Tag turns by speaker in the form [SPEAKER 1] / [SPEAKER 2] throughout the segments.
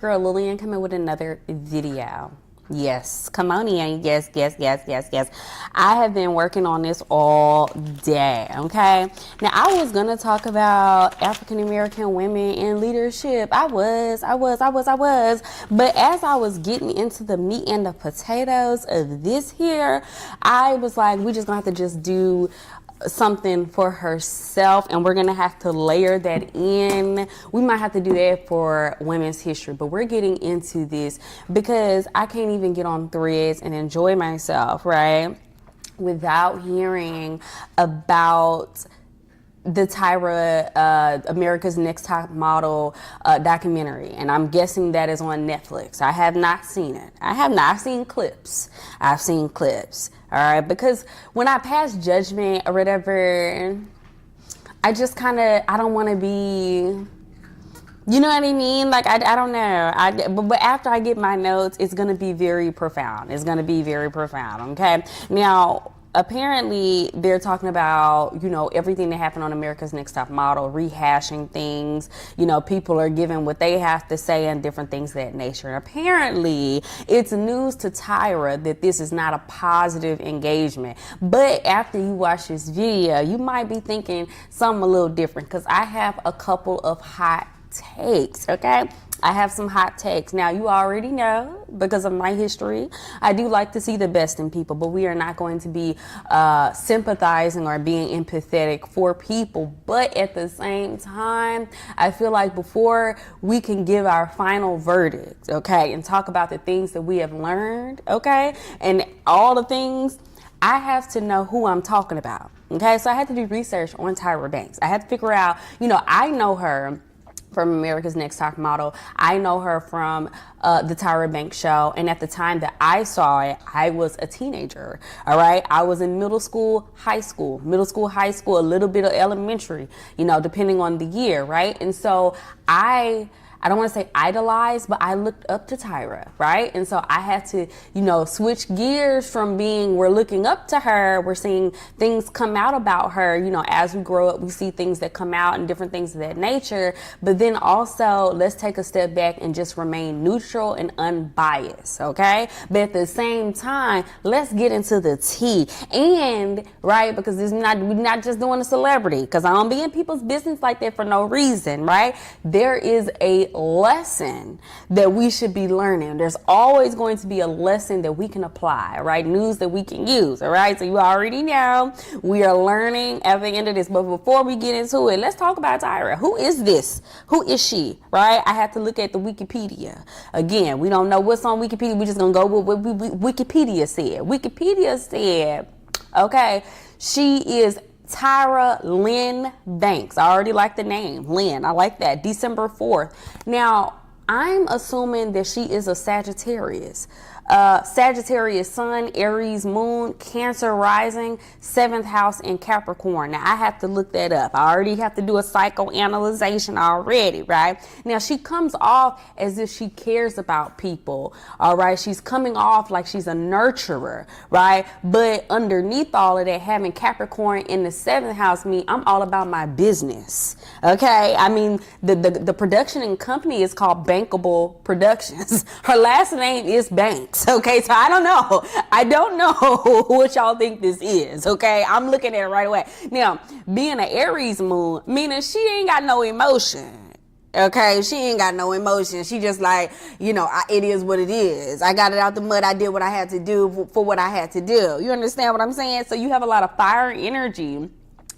[SPEAKER 1] Girl, Lillian coming with another video. Yes, come on in. Yes, yes, yes, yes, yes. I have been working on this all day, okay? Now, I was going to talk about African-American women in leadership. I was. But as I was getting into the meat and the potatoes of this here, I was like, we just going to have to just do something for herself, and we're gonna have to layer that in. We might have to do that for women's history, but we're getting into this because I can't even get on Threads and enjoy myself, right, without hearing about the Tyra America's Next Top Model documentary, and I'm guessing that is on Netflix. I have not seen it. I've seen clips. I've seen clips. All right, because when I pass judgment or whatever, I just I don't want to be, you know what I mean? Like, I don't know. But after I get my notes, it's going to be very profound. It's going to be very profound, okay? Now, apparently, they're talking about, everything that happened on America's Next Top Model, rehashing things. People are giving what they have to say and different things of that nature. And apparently, it's news to Tyra that this is not a positive engagement. But after you watch this video, you might be thinking something a little different, because I have a couple of hot takes, okay? I have some hot takes. Now, you already know, because of my history, I do like to see the best in people, but we are not going to be sympathizing or being empathetic for people. But at the same time, I feel like before we can give our final verdict, okay, and talk about the things that we have learned, okay, and all the things, I have to know who I'm talking about, okay? So I had to do research on Tyra Banks. I had to figure out, I know her from America's Next Top Model. I know her from the Tyra Banks show. And at the time that I saw it, I was a teenager. All right. I was in middle school, high school, a little bit of elementary, depending on the year. Right. And so I don't want to say idolize, but I looked up to Tyra, right? And so I had to, switch gears from we're looking up to her, we're seeing things come out about her, as we grow up, we see things that come out and different things of that nature. But then also, let's take a step back and just remain neutral and unbiased, okay? But at the same time, let's get into the tea. And, right, because we're not just doing a celebrity, because I don't be in people's business like that for no reason, right? There is a lesson that we should be learning. There's always going to be a lesson that we can apply, right? News that we can use, all right? So you already know we are learning at the end of this. But before we get into it, let's talk about Tyra. Who is this? Who is she, right? I had to look at the Wikipedia. Again, we don't know what's on Wikipedia. We're just going to go with what Wikipedia said. Wikipedia said, okay, she is Tyra Lynn Banks. I already like the name, Lynn. I like that. December 4th. Now, I'm assuming that she is a Sagittarius. Sagittarius sun, Aries moon, Cancer rising, 7th house in Capricorn. Now, I have to look that up. I already have to do a psychoanalyzation already, right? Now, she comes off as if she cares about people, all right? She's coming off like she's a nurturer, right? But underneath all of that, having Capricorn in the 7th house mean I'm all about my business, okay? I mean, the production and company is called Bankable Productions. Her last name is Banks. Okay, so I don't know what y'all think this is, okay? I'm looking at it right away. Now, being an Aries moon, meaning she ain't got no emotion, okay? She ain't got no emotion. She just like, it is what it is. I got it out the mud. I did what I had to do for what I had to do. You understand what I'm saying? So you have a lot of fire energy.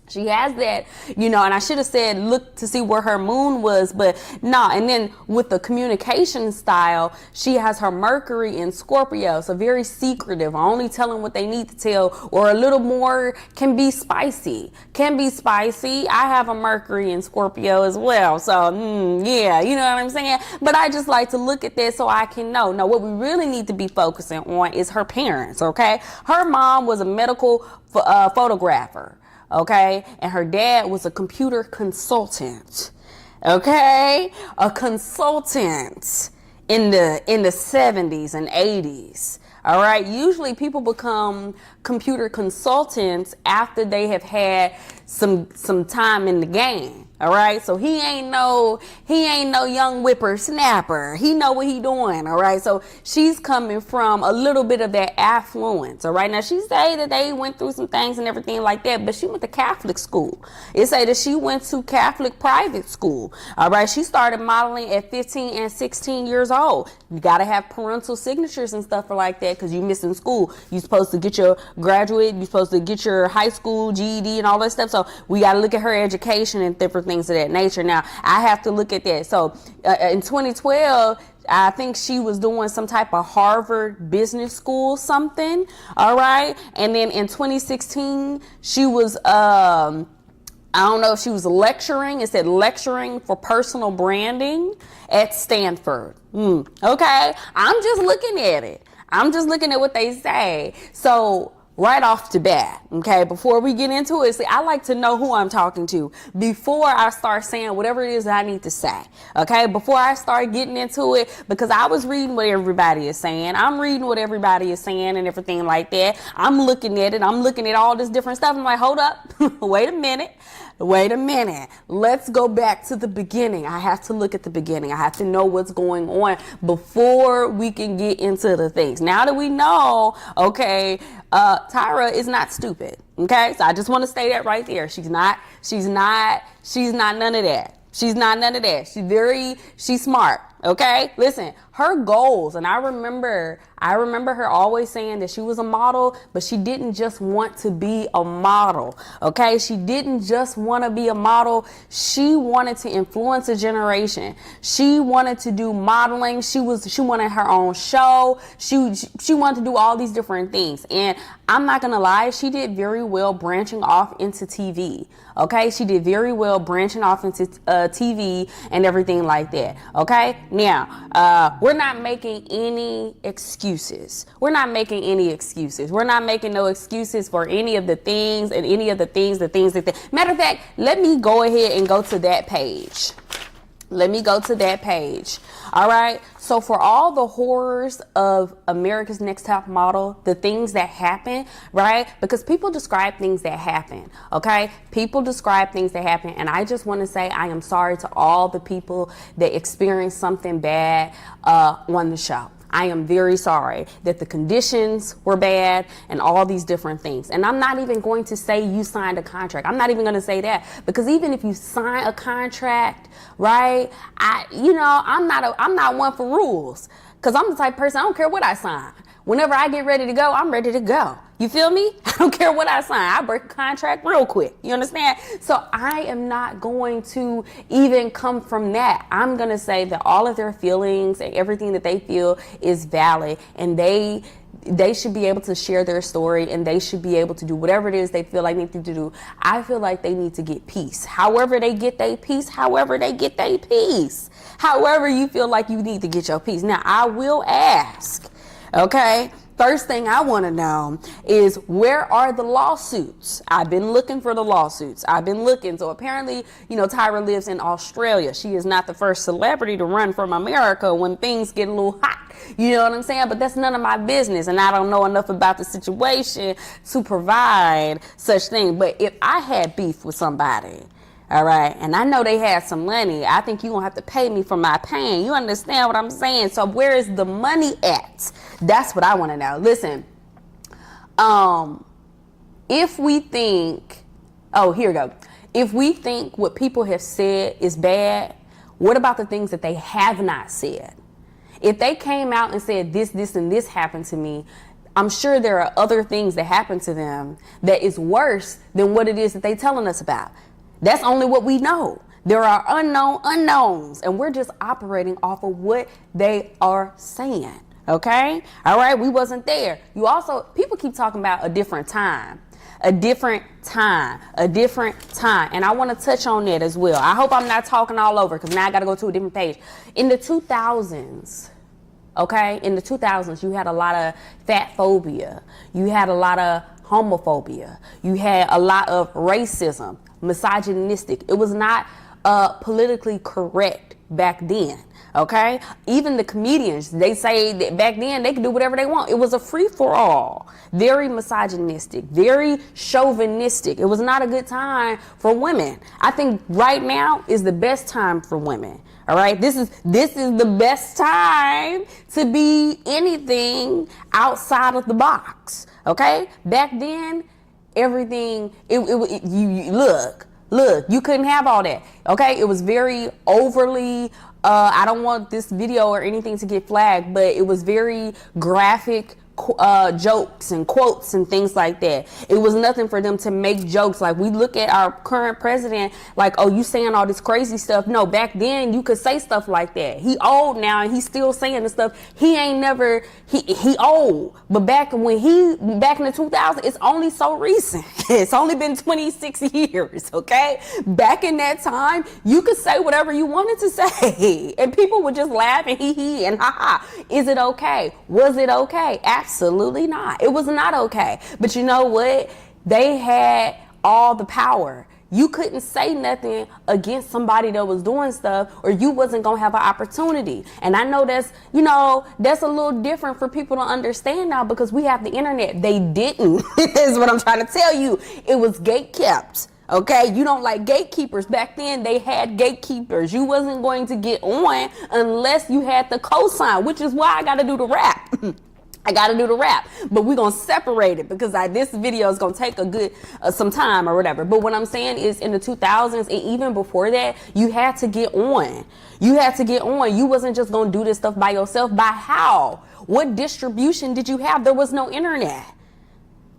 [SPEAKER 1] She has that, and I should have said, look to see where her moon was, but no. And then with the communication style, she has her Mercury in Scorpio. So very secretive, only telling what they need to tell, or a little more can be spicy. I have a Mercury in Scorpio as well. So, yeah, you know what I'm saying? But I just like to look at that so I can know. Now, what we really need to be focusing on is her parents, okay? Her mom was a medical photographer. Okay, and her dad was a computer consultant. Okay, a consultant in the 70s and 80s. All right, usually people become computer consultants after they have had some time in the game. All right, so he ain't no young whippersnapper. He know what he doing. All right, so she's coming from a little bit of that affluence. All right, now she say that they went through some things and everything like that, but she went to Catholic school. It say that she went to Catholic private school. All right, she started modeling at 15 and 16 years old. You gotta have parental signatures and stuff like that because you missing school. You supposed to get your graduate. You supposed to get your high school GED and all that stuff. So we gotta look at her education and different things of that nature. Now, I have to look at that. So in 2012, I think she was doing some type of Harvard Business School something. All right. And then in 2016, she was, I don't know if she was lecturing. It said lecturing for personal branding at Stanford. Okay. I'm just looking at it. I'm just looking at what they say. So right off the bat, okay, before we get into it, see, I like to know who I'm talking to before I start saying whatever it is that I need to say, okay, before I start getting into it, because I was reading what everybody is saying. I'm reading what everybody is saying and everything like that. I'm looking at it. I'm looking at all this different stuff. I'm like, hold up, wait a minute. Let's go back to the beginning. I have to look at the beginning. I have to know what's going on before we can get into the things. Now that we know, okay, Tyra is not stupid. Okay, so I just want to say that right there. She's not none of that. She's not none of that. She's smart. Okay, listen, her goals, and I remember her always saying that she was a model, but she didn't just want to be a model. Okay, she didn't just want to be a model. She wanted to influence a generation. She wanted to do modeling. She wanted her own show. She wanted to do all these different things. And I'm not gonna lie, she did very well branching off into TV. Okay, she did very well branching off into TV and everything like that. Okay, now we're not making any excuses. We're not making no excuses for any of the things and any of the things that. Matter of fact, let me go ahead and go to that page. All right. So for all the horrors of America's Next Top Model, the things that happen, right? Because people describe things that happen. Okay. People describe things that happen. And I just want to say I am sorry to all the people that experienced something bad on the show. I am very sorry that the conditions were bad and all these different things. And I'm not even going to say you signed a contract. I'm not even going to say that, because even if you sign a contract, right? I'm not one for rules, because I'm the type of person, I don't care what I sign. Whenever I get ready to go, I'm ready to go. You feel me? I don't care what I sign. I break a contract real quick. You understand? So I am not going to even come from that. I'm going to say that all of their feelings and everything that they feel is valid, and they should be able to share their story, and they should be able to do whatever it is they feel like they need to do. I feel like they need to get peace. However they get their peace, however you feel like you need to get your peace. Now, I will ask, okay, first thing I want to know is, where are the lawsuits? I've been looking for the lawsuits. So apparently, Tyra lives in Australia. She is not the first celebrity to run from America when things get a little hot. You know what I'm saying? But that's none of my business, and I don't know enough about the situation to provide such thing. But if I had beef with somebody, all right, and I know they had some money, I think you're going to have to pay me for my pain. You understand what I'm saying? So where is the money at? That's what I want to know. Listen, if we think, here we go. If we think what people have said is bad, what about the things that they have not said? If they came out and said this, and this happened to me, I'm sure there are other things that happened to them that is worse than what it is that they're telling us about. That's only what we know. There are unknown unknowns, and we're just operating off of what they are saying. Okay? All right, we wasn't there. People keep talking about a different time. And I want to touch on that as well. I hope I'm not talking all over, because now I got to go to a different page. In the 2000s, okay, you had a lot of fat phobia. You had a lot of homophobia. You had a lot of racism, misogynistic. It was not politically correct back then. Okay, even the comedians, they say that back then they could do whatever they want. It was a free for all, very misogynistic, very chauvinistic. It was not a good time for women. I think right now is the best time for women. All right, this is the best time to be anything outside of the box. Okay, back then everything you look, you couldn't have all that. Okay, it was very overly. I don't want this video or anything to get flagged, but it was very graphic jokes and quotes and things like that. It was nothing for them to make jokes. Like, we look at our current president like, oh, you saying all this crazy stuff. No, back then you could say stuff like that. He old now and he's still saying the stuff. He ain't never, he old. But back in the 2000s, it's only so recent. It's only been 26 years, okay? Back in that time, you could say whatever you wanted to say and people would just laugh and hee and ha ha. Is it okay? Was it okay? Absolutely not. It was not okay. But you know what? They had all the power. You couldn't say nothing against somebody that was doing stuff, or you wasn't going to have an opportunity. And I know that's a little different for people to understand now because we have the internet. They didn't, is what I'm trying to tell you. It was gatekept. Okay, you don't like gatekeepers. Back then, they had gatekeepers. You wasn't going to get on unless you had the cosign, which is why I got to do the rap. I got to do the rap, but we're going to separate it because this video is going to take a good, some time or whatever. But what I'm saying is in the 2000s and even before that, you had to get on. You had to get on. You wasn't just going to do this stuff by yourself. By how? What distribution did you have? There was no internet.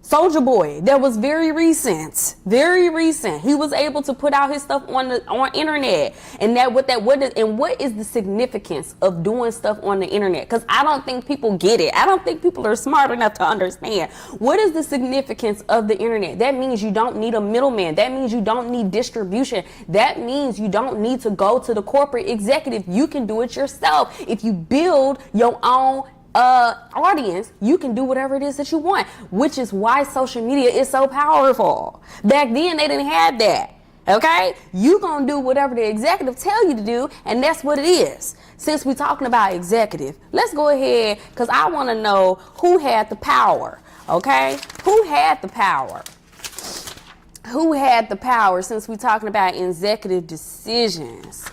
[SPEAKER 1] Soulja Boy, that was very recent. He was able to put out his stuff on internet, and what is the significance of doing stuff on the internet? Because I don't think people get it. I don't think people are smart enough to understand what is the significance of the internet. That means you don't need a middleman. That means you don't need distribution. That means you don't need to go to the corporate executive. You can do it yourself. If you build your own audience, you can do whatever it is that you want, which is why social media is so powerful. Back then they didn't have that. Okay, you gonna do whatever the executive tell you to do, and that's what it is. Since we're talking about executive, let's go ahead, because I want to know who had the power. Okay, who had the power? Who had the power? Since we're talking about executive decisions,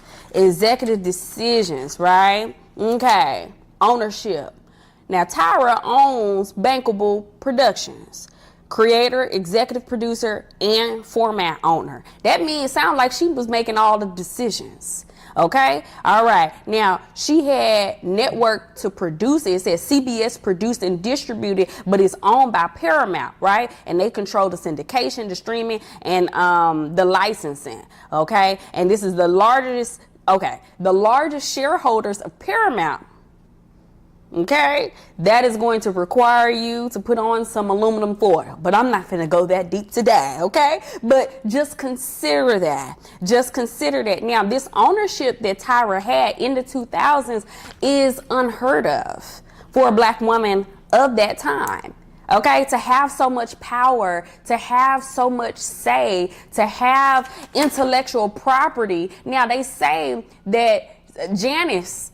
[SPEAKER 1] right? Okay, ownership. Now, Tyra owns Bankable Productions, creator, executive producer, and format owner. That means, sound like she was making all the decisions. Okay, all right. Now, she had network to produce it. It says CBS produced and distributed, but it's owned by Paramount, right? And they control the syndication, the streaming, and the licensing. Okay, and this is the largest shareholders of Paramount. Okay, that is going to require you to put on some aluminum foil, but I'm not going to go that deep today. Okay, but just consider that. Now, this ownership that Tyra had in the 2000s is unheard of for a black woman of that time. Okay, to have so much power, to have so much say, to have intellectual property. Now, they say that Janice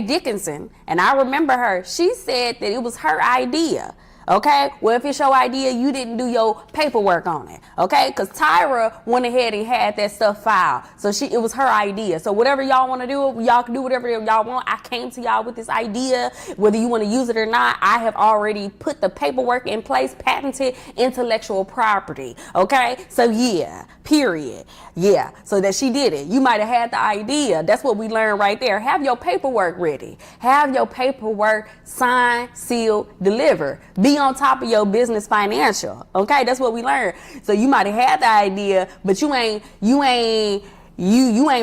[SPEAKER 1] Dickinson, and I remember her, she said that it was her idea. Okay, well, if it's your idea, you didn't do your paperwork on it. Okay, because Tyra went ahead and had that stuff filed, so it was her idea. So whatever y'all want to do, y'all can do whatever y'all want. I came to y'all with this idea, whether you want to use it or not. I have already put the paperwork in place, patented intellectual property. Okay, so yeah, period. Yeah, so that she did it. You might have had the idea. That's what we learned right there. Have your paperwork ready. Have your paperwork signed, sealed, delivered. Be on top of your business financial. Okay, that's what we learned. So you might have had the idea, but you ain't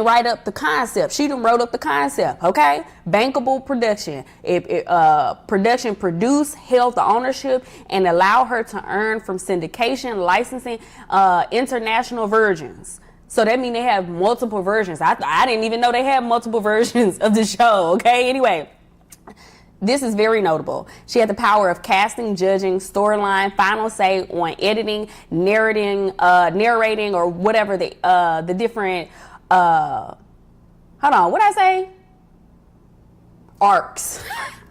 [SPEAKER 1] write up the concept. She done wrote up the concept. Okay, Bankable Production. Production produced, held the ownership, and allowed her to earn from syndication, licensing, international versions. So that means they have multiple versions. I didn't even know they had multiple versions of the show. Okay, anyway. This is very notable. She had the power of casting, judging, storyline, final say on editing, narrating, or whatever the different. Hold on, what did I say? arcs.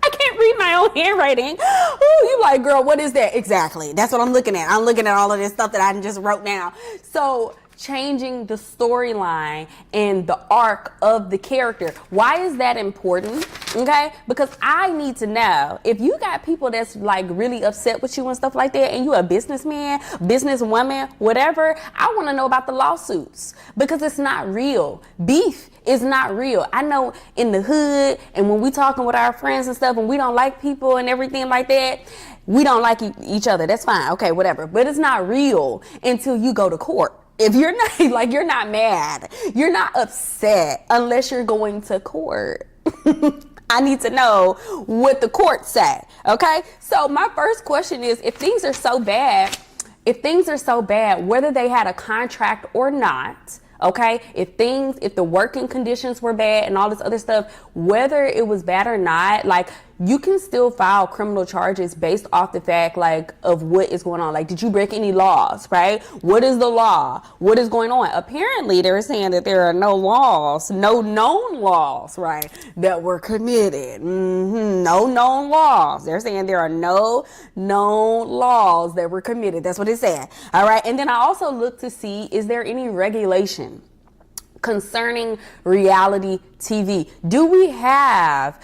[SPEAKER 1] I can't read my own handwriting. Ooh, you like, girl, what is that? Exactly. That's what I'm looking at. I'm looking at all of this stuff that I just wrote down. So changing the storyline and the arc of the character. Why is that important? Okay, because I need to know if you got people that's like really upset with you and stuff like that, and you a businessman, businesswoman, whatever, I want to know about the lawsuits, because it's not real. Beef is not real. I know in the hood, and when we talking with our friends and stuff, and we don't like people and everything like that, we don't like each other. That's fine. Okay, whatever. But it's not real until you go to court. If you're not like, you're not mad, you're not upset unless you're going to court. I need to know what the court say. Okay. So my first question is, if things are so bad, whether they had a contract or not, okay, if the working conditions were bad and all this other stuff, whether it was bad or not, like, you can still file criminal charges based off the fact, like, of what is going on. Like, did you break any laws, right? What is the law? What is going on? Apparently, they're saying that there are no laws, no known laws, right, that were committed. No known laws. They're saying there are no known laws that were committed. That's what it said. All right. And then I also look to see, is there any regulation concerning reality TV? Do we have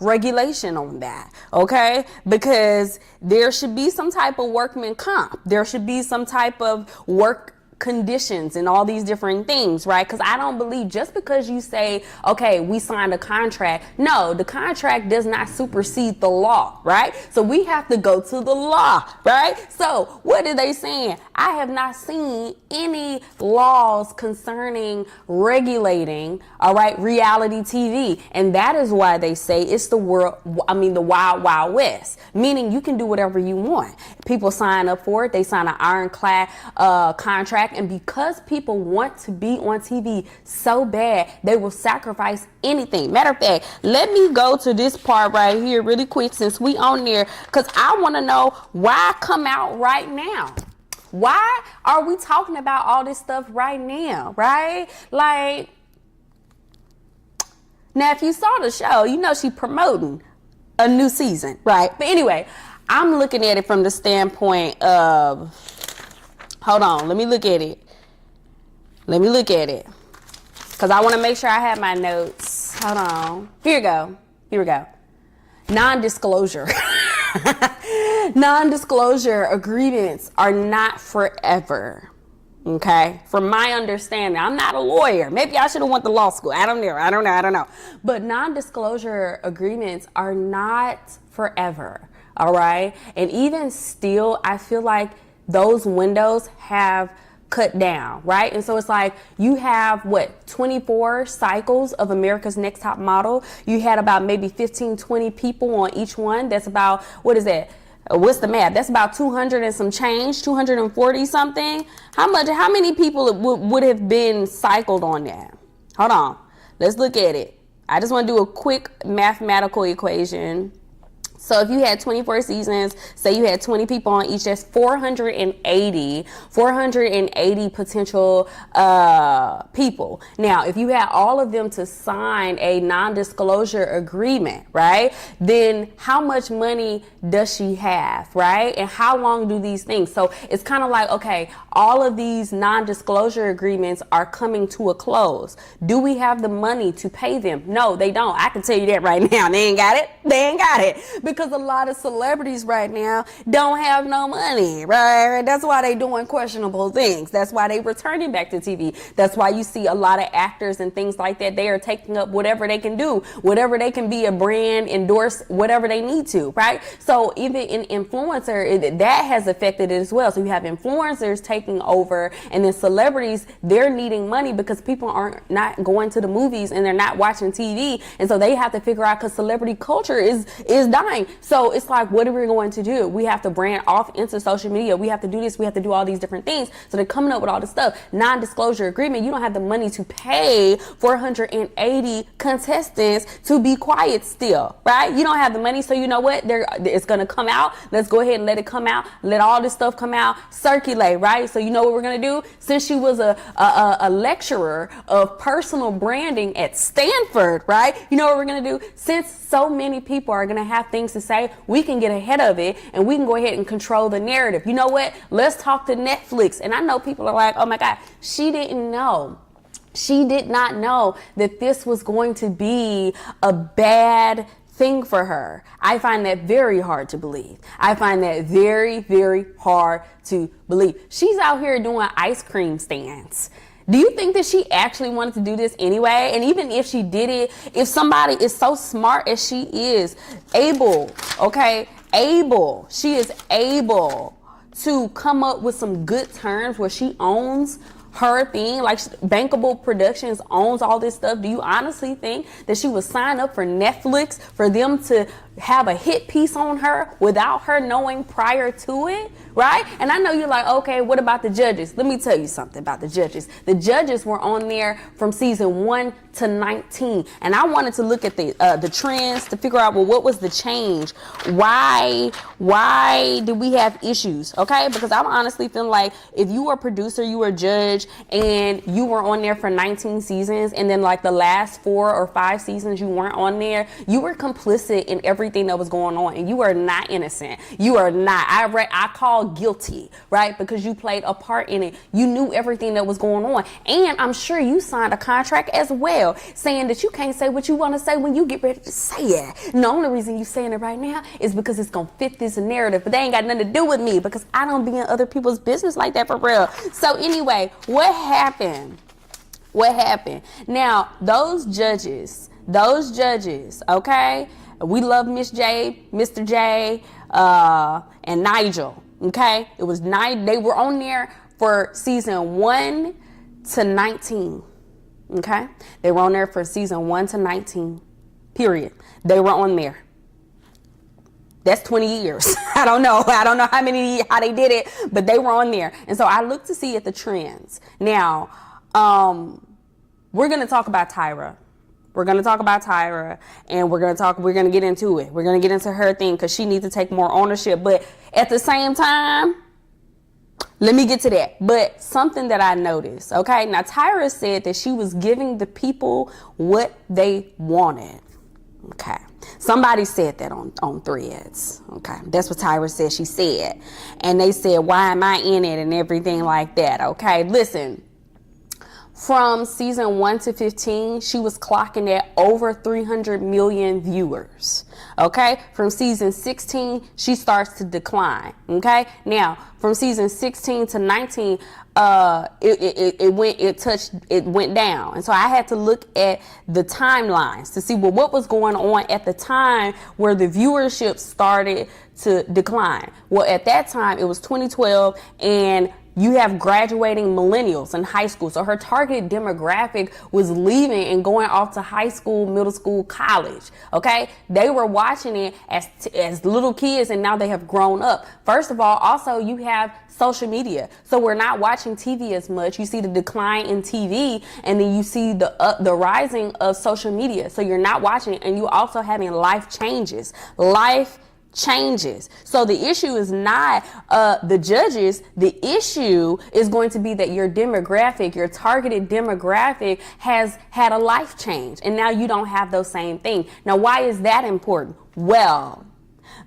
[SPEAKER 1] regulation on that? Okay, because there should be some type of workman comp. There should be some type of work conditions and all these different things, right? Because I don't believe just because you say, okay, we signed a contract. No, the contract does not supersede the law, right? So we have to go to the law, right? So what are they saying? I have not seen any laws concerning regulating, all right, reality TV. And that is why they say it's the wild, wild west, meaning you can do whatever you want. People sign up for it. They sign an ironclad contract. And because people want to be on TV so bad, they will sacrifice anything. Matter of fact, let me go to this part right here really quick since we on there, because I want to know why come out right now. Why are we talking about all this stuff right now, right? Like, now if you saw the show, you know she promoting a new season, right? But anyway, I'm looking at it from the standpoint of, hold on, let me look at it. Because I want to make sure I have my notes. Hold on. Here we go. Non-disclosure. Non-disclosure agreements are not forever. Okay. From my understanding, I'm not a lawyer. Maybe I should have went to law school. I don't know. But non-disclosure agreements are not forever. All right. And even still, I feel like those windows have cut down, right? And so it's like you have 24 cycles of America's Next Top Model. You had about maybe 15, 20 people on each one. That's about, what is that? What's the math? That's about 200 and some change, 240 something. How many people would have been cycled on that? Hold on. Let's look at it. I just want to do a quick mathematical equation. So if you had 24 seasons, say you had 20 people on each, that's 480 potential people. Now, if you had all of them to sign a non-disclosure agreement, right, then how much money does she have, right? And how long do these things? So it's kind of like, okay, all of these non-disclosure agreements are coming to a close. Do we have the money to pay them? No, they don't. I can tell you that right now. They ain't got it. Because a lot of celebrities right now don't have no money, right? That's why they doing questionable things. That's why they returning back to TV. That's why you see a lot of actors and things like that. They are taking up whatever they can do, whatever they can be a brand, endorse whatever they need to, right? So even in influencer, that has affected it as well. So you have influencers taking over, and then celebrities, they're needing money because people aren't not going to the movies and they're not watching TV. And so they have to figure out, because celebrity culture is dying. doing. So it's like, what are we going to do? We have to brand off into social media. We have to do this. We have to do all these different things. So they're coming up with all this stuff. Non-disclosure agreement. You don't have the money to pay 480 contestants to be quiet still, right? You don't have the money. So you know what? It's going to come out. Let's go ahead and let it come out. Let all this stuff come out, circulate, right? So you know what we're going to do? Since she was a lecturer of personal branding at Stanford, right? You know what we're going to do? Since so many people are going to have things to say, we can get ahead of it and we can go ahead and control the narrative. You know what? Let's talk to Netflix. And I know people are like, oh my God, she didn't know. She did not know that this was going to be a bad thing for her. I find that very hard to believe. I find that very, very hard to believe. She's out here doing ice cream stands. Do you think that she actually wanted to do this anyway? And even if she did it, if somebody is so smart as she is, able, she is able to come up with some good terms where she owns her thing, like Bankable Productions owns all this stuff. Do you honestly think that she would sign up for Netflix for them to have a hit piece on her without her knowing prior to it, right? And I know you're like, okay, what about the judges? Let me tell you something about the judges. The judges were on there from season 1 to 19, and I wanted to look at the trends to figure out, well, what was the change? Why did we have issues? Okay, because I'm honestly feeling like if you were a producer, you were a judge, and you were on there for 19 seasons, and then like the last 4 or 5 seasons you weren't on there, you were complicit in everything that was going on, and you are not innocent. You are not. I call guilty, right? Because you played a part in it. You knew everything that was going on, and I'm sure you signed a contract as well saying that you can't say what you want to say when you get ready to say it. And the only reason you saying it right now is because it's gonna fit this narrative, but they ain't got nothing to do with me because I don't be in other people's business like that for real. So anyway, what happened? Now, those judges, okay? We love Miss J, Mr. J, and Nigel, okay? They were on there for season 1 to 19, okay? They were on there for season 1 to 19, period. They were on there. That's 20 years. I don't know how they did it, but they were on there. And so I looked to see at the trends. Now, we're going to talk about Tyra. We're going to talk about Tyra, and we're going to get into it. We're going to get into her thing because she needs to take more ownership. But at the same time, let me get to that. But something that I noticed, okay? Now, Tyra said that she was giving the people what they wanted, okay? Somebody said that on Threads, okay? That's what Tyra said she said. And they said, why am I in it and everything like that, okay? Listen. From season 1 to 15, she was clocking at over 300 million viewers. Okay. From season 16, she starts to decline. Okay. Now, from season 16 to 19, it went down. And so I had to look at the timelines to see what was going on at the time where the viewership started to decline. Well, at that time, it was 2012, and you have graduating millennials in high school. So her targeted demographic was leaving and going off to high school, middle school, college. Okay. They were watching it as little kids, and now they have grown up. First of all, also you have social media. So we're not watching TV as much. You see the decline in TV, and then you see the rising of social media. So you're not watching it, and you also having life changes. So the issue is not the judges. The issue is going to be that your demographic, your targeted demographic, has had a life change, and now you don't have those same things. Now, why is that important? Well,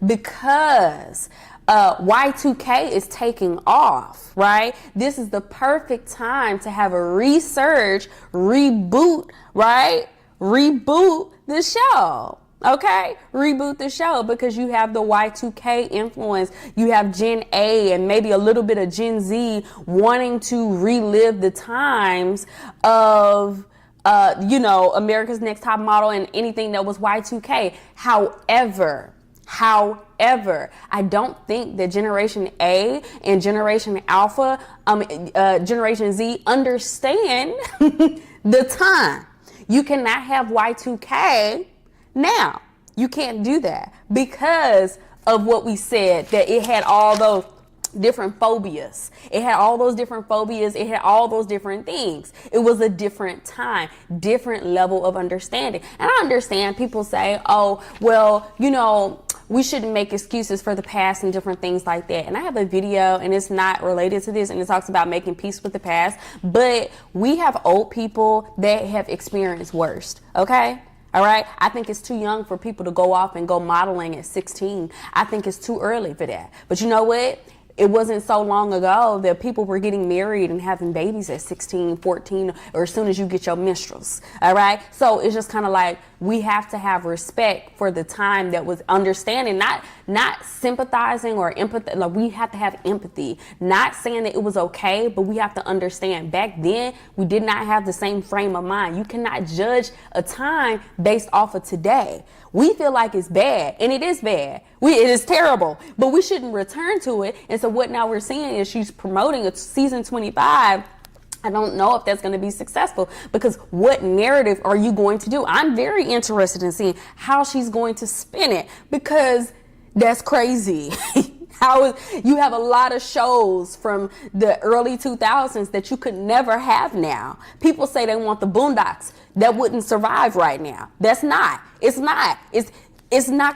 [SPEAKER 1] because Y2K is taking off, right? This is the perfect time to have a resurge, reboot, right? Reboot the show. Okay, reboot the show, because you have the Y2K influence. You have Gen A and maybe a little bit of Gen Z wanting to relive the times of, America's Next Top Model and anything that was Y2K. However, I don't think that Generation A and Generation Alpha, Generation Z understand the time. You cannot have Y2K now. You can't do that because of what we said, that it had all those different phobias. It had all those different phobias. It had all those different things. It was a different time, different level of understanding. And I understand people say, oh, well, you know, we shouldn't make excuses for the past and different things like that. And I have a video, and it's not related to this, and it talks about making peace with the past. But we have old people that have experienced worse. Okay? All right. I think it's too young for people to go off and go modeling at 16. I think it's too early for that. But you know what? It wasn't so long ago that people were getting married and having babies at 16, 14, or as soon as you get your menstruals. All right. So it's just kind of like we have to have respect for the time that was understanding, not sympathizing or empathy. Like we have to have empathy, not saying that it was okay, but we have to understand back then we did not have the same frame of mind. You cannot judge a time based off of today. We feel like it's bad, and it is bad. It is terrible, but we shouldn't return to it. And so what now we're seeing is she's promoting a season 25. I don't know if that's going to be successful, because what narrative are you going to do? I'm very interested in seeing how she's going to spin it, because that's crazy. You have a lot of shows from the early 2000s that you could never have now. People say they want the Boondocks. That wouldn't survive right now. It's not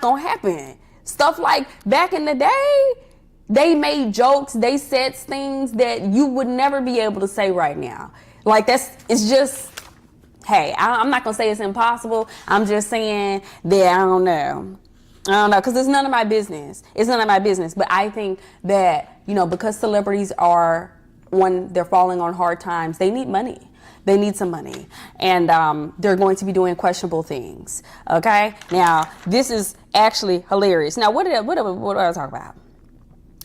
[SPEAKER 1] going to happen. Stuff like back in the day, they made jokes, they said things that you would never be able to say right now. Like it's just, hey, I'm not going to say it's impossible. I'm just saying that I don't know, because it's none of my business. It's none of my business. But I think that, you know, because celebrities are, when they're falling on hard times, they need money. They need some money, and they're going to be doing questionable things. Okay, now this is actually hilarious. Now, what did I talk about?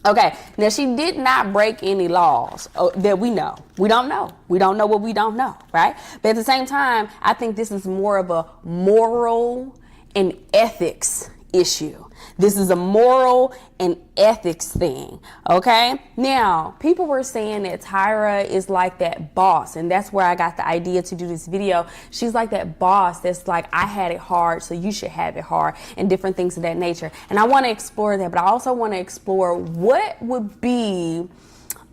[SPEAKER 1] Okay, now she did not break any laws that we know. We don't know. We don't know what we don't know, right? But at the same time, I think this is more of a moral and ethics issue. This is a moral and ethics thing, okay? Now, people were saying that Tyra is like that boss, and that's where I got the idea to do this video. She's like that boss that's like, I had it hard, so you should have it hard, and different things of that nature. And I want to explore that, but I also want to explore what would be,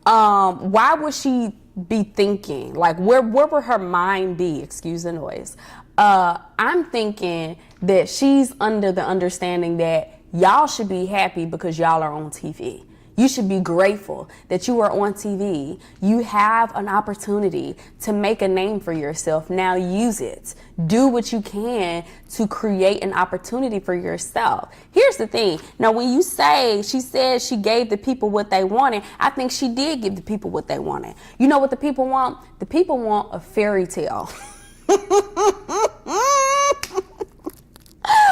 [SPEAKER 1] why would she be thinking? Like, where would her mind be? Excuse the noise. I'm thinking that she's under the understanding that y'all should be happy because y'all are on TV. You should be grateful that you are on TV. You have an opportunity to make a name for yourself. Now use it. Do what you can to create an opportunity for yourself. Here's the thing. Now, when you say she said she gave the people what they wanted, I think she did give the people what they wanted. You know what the people want? The people want a fairy tale.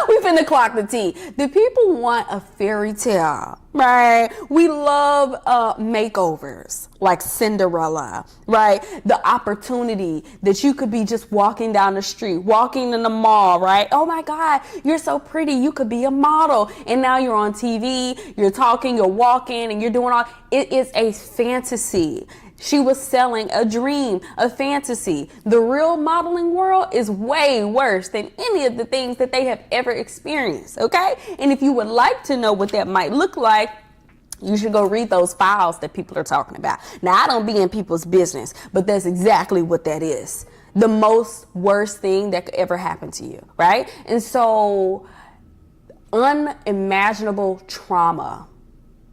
[SPEAKER 1] We finna clock the tea. The people want a fairy tale, right? We love makeovers like Cinderella, right? The opportunity that you could be just walking down the street, walking in the mall, right? Oh my God, you're so pretty. You could be a model. And now you're on TV, you're talking, you're walking, and you're doing all. It is a fantasy. She was selling a dream, a fantasy. The real modeling world is way worse than any of the things that they have ever experienced, okay? And if you would like to know what that might look like, you should go read those files that people are talking about. Now, I don't be in people's business, but that's exactly what that is. The most worst thing that could ever happen to you, right? And so, unimaginable trauma,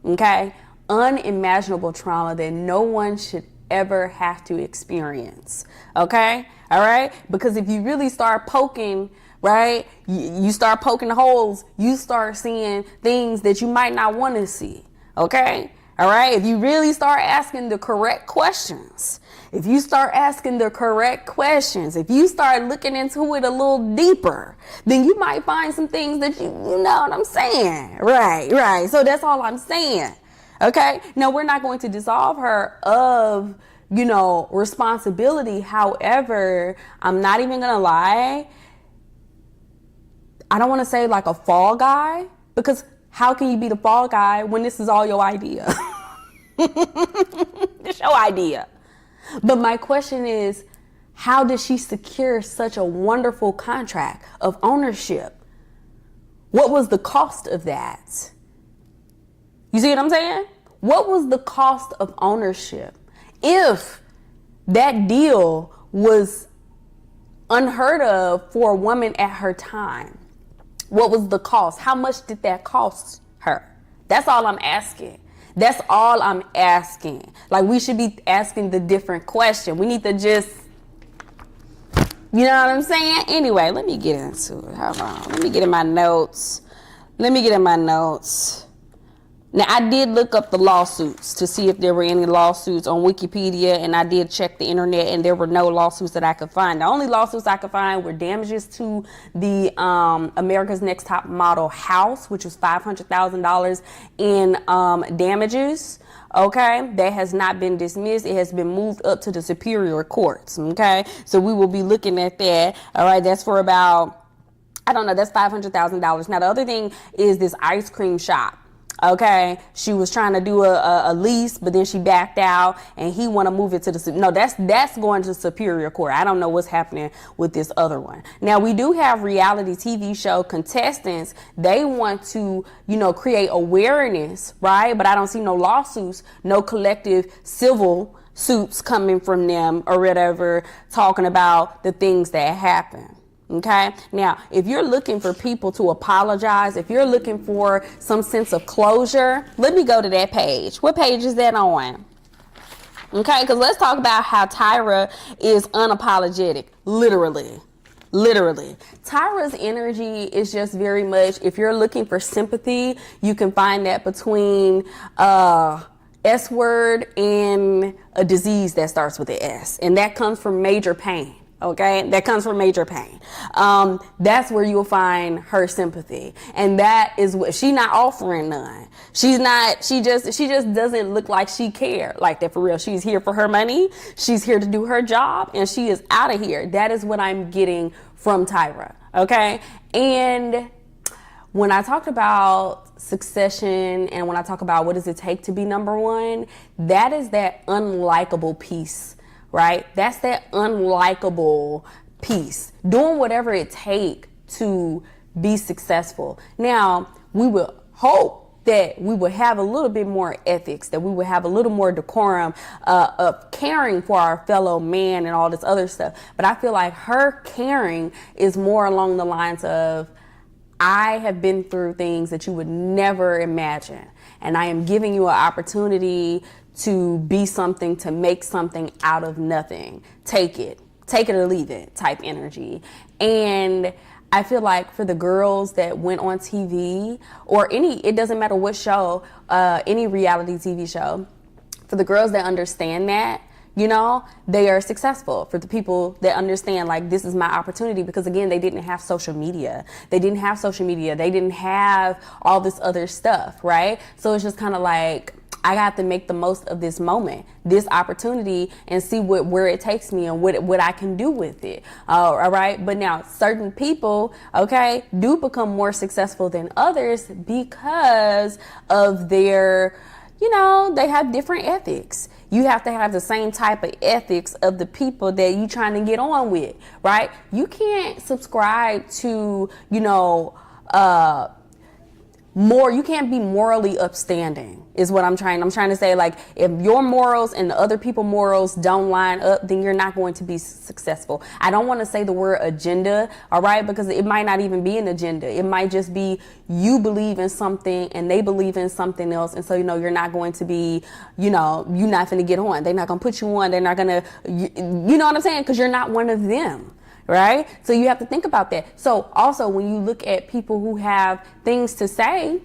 [SPEAKER 1] okay? Unimaginable trauma that no one should ever have to experience. Okay? All right? Because if you really start poking, right? You start poking the holes, you start seeing things that you might not want to see. Okay? All right? If you really start asking the correct questions, if you start asking the correct questions, if you start looking into it a little deeper, then you might find some things that you know what I'm saying. Right. So that's all I'm saying. Okay. Now, we're not going to dissolve her of, responsibility. However, I'm not even going to lie. I don't want to say like a fall guy, because how can you be the fall guy when this is all your idea? It's your idea. But my question is, how did she secure such a wonderful contract of ownership What was the cost of that? You see what I'm saying? What was the cost of ownership? If that deal was unheard of for a woman at her time, what was the cost? How much did that cost her? That's all I'm asking. That's all I'm asking. Like, we should be asking the different question. We need to just, you know what I'm saying? Anyway, let me get into it. Hold on. Let me get in my notes. Now, I did look up the lawsuits to see if there were any lawsuits on Wikipedia, and I did check the internet, and there were no lawsuits that I could find. The only lawsuits I could find were damages to the America's Next Top Model house, which was $500,000 in damages. Okay, that has not been dismissed. It has been moved up to the superior courts. Okay, so we will be looking at that. All right, that's for about, I don't know, that's $500,000. Now, the other thing is this ice cream shop. Okay, she was trying to do a lease, but then she backed out, and he want to move it to the, no, that's going to superior court. I don't know what's happening with this other one. Now, we do have reality TV show contestants. They want to, you know, create awareness, right? But I don't see no lawsuits, no collective civil suits coming from them or whatever, talking about the things that happen. Okay. Now, if you're looking for people to apologize, if you're looking for some sense of closure, let me go to that page. What page is that on? Okay. Because let's talk about how Tyra is unapologetic. Literally. Tyra's energy is just very much, if you're looking for sympathy, you can find that between S word and a disease that starts with the S. And that comes from major pain. Okay, that comes from major pain. That's where you'll find her sympathy, and that is what she's not offering none. She's not. She just doesn't look like she cared like that for real. She's here for her money. She's here to do her job, and she is out of here. That is what I'm getting from Tyra. Okay, and when I talked about succession, and when I talk about what does it take to be number one, that is that unlikable piece. Right? That's that unlikable piece. Doing whatever it takes to be successful. Now, we will hope that we would have a little bit more ethics, that we would have a little more decorum of caring for our fellow man and all this other stuff. But I feel like her caring is more along the lines of, I have been through things that you would never imagine, and I am giving you an opportunity to be something, to make something out of nothing. Take it or leave it type energy. And I feel like for the girls that went on TV or it doesn't matter what show, any reality TV show, for the girls that understand that, you know, they are successful. For the people that understand, like, this is my opportunity, because again, they didn't have social media. They didn't have all this other stuff, right? So it's just kind of like, I got to make the most of this moment, this opportunity, and see where it takes me and what I can do with it. All right. But now certain people, okay, do become more successful than others because of their, you know, they have different ethics. You have to have the same type of ethics of the people that you trying to get on with, right? You can't subscribe to, you know, you can't be morally upstanding is what I'm trying to say. Like, if your morals and the other people's morals don't line up, then you're not going to be successful. I don't want to say the word agenda, all right, because it might not even be an agenda. It might just be you believe in something and they believe in something else. And so, you know, you're not going to be, you know, you're not going to get on. They're not going to put you on. They're not going to, you know what I'm saying? Because you're not one of them. Right? So you have to think about that. So also, when you look at people who have things to say,